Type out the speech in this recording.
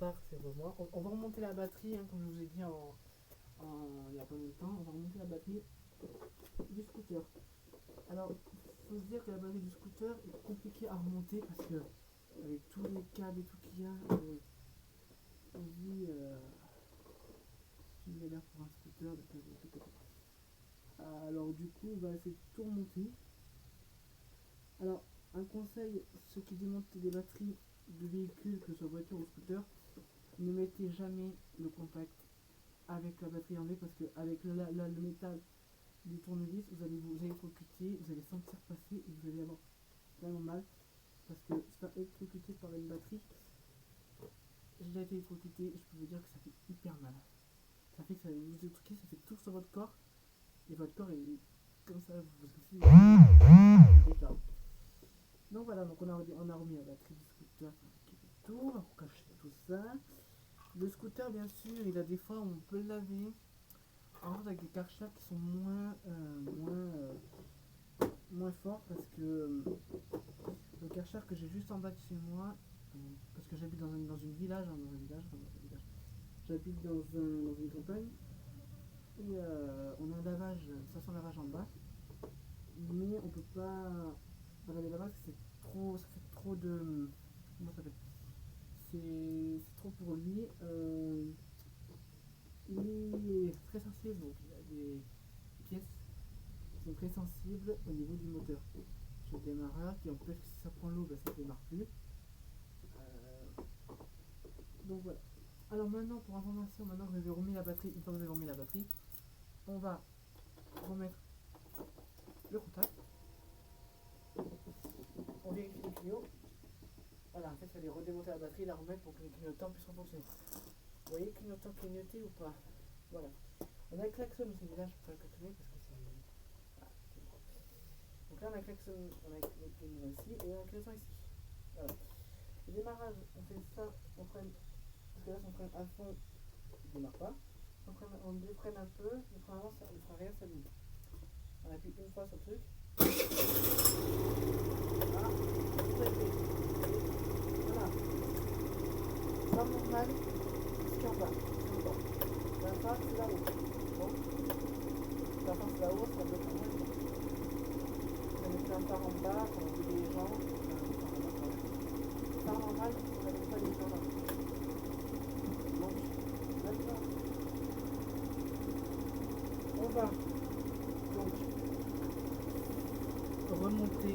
part, c'est moi. On va remonter la batterie, hein, comme je vous ai dit il n'y a pas longtemps. On va remonter la batterie du scooter. Alors, il faut se dire que la batterie du scooter est compliquée à remonter parce que, avec tous les câbles et tout qu'il y a, on dit c'est une galère pour un scooter de tout côté. Alors, du coup, on va essayer de tout remonter. Alors, un conseil, ceux qui démontent des batteries de véhicules, que ce soit voiture ou scooter, ne mettez jamais le contact avec la batterie enlevée parce que avec le métal du tournevis, vous allez électrocuter, vous allez sentir passer et vous allez avoir vraiment mal parce que se faire électrocuter par une batterie, j'ai déjà été électrocuté et je peux vous dire que ça fait hyper mal. Ça fait que ça vous électrocute, ça fait tout sur votre corps et votre corps est comme ça, vous aussi déclare. Donc voilà, donc on a remis la batterie du scooter qui fait tout, on va cacher tout ça. Le scooter, bien sûr, il a des fois où on peut le laver. En fait, avec des Karcher qui sont moins forts parce que le Karcher que j'ai juste en bas de chez moi, parce que j'habite dans une village, hein, j'habite dans une campagne et on a un lavage, une station de lavage en bas, mais on peut pas laver là-bas parce que ça fait trop de. Comment ça s'appelle? C'est trop pour lui. Il est très sensible, donc il a des pièces qui sont très sensibles au niveau du moteur. J'ai le démarreur qui empêche que si ça prend l'eau, ça ne démarre plus. Donc voilà. Alors maintenant, pour information, maintenant que vous avez remis la batterie, une fois que vous avez remis la batterie, on va remettre le contact. On vérifie les tuyaux. Voilà, en fait, il fallait redémonter la batterie, la remettre pour que les clignotants puissent fonctionner. Vous voyez le clignotant clignoté ou pas? Voilà. On a le klaxon aussi, mais là je peux pas le klaxonner parce que c'est. Ah, donc là on a le klaxon, on a le clignotant ici et on a le clignotant ici. Voilà. Le démarrage, on fait ça, on freine, parce que là si on freine à fond, il ne démarre pas. Si on défreine un peu, il fera rien s'allume. On appuie une fois sur le truc. Ah, voilà. Ça monte mal, jusqu'en bas. La face c'est là-haut. Bon. La face là-haut, ça bloque un peu. On a mis un phare en bas, on a mis les gens. Phare normal, on n'avait pas les gens là. Donc, maintenant, on va donc remonter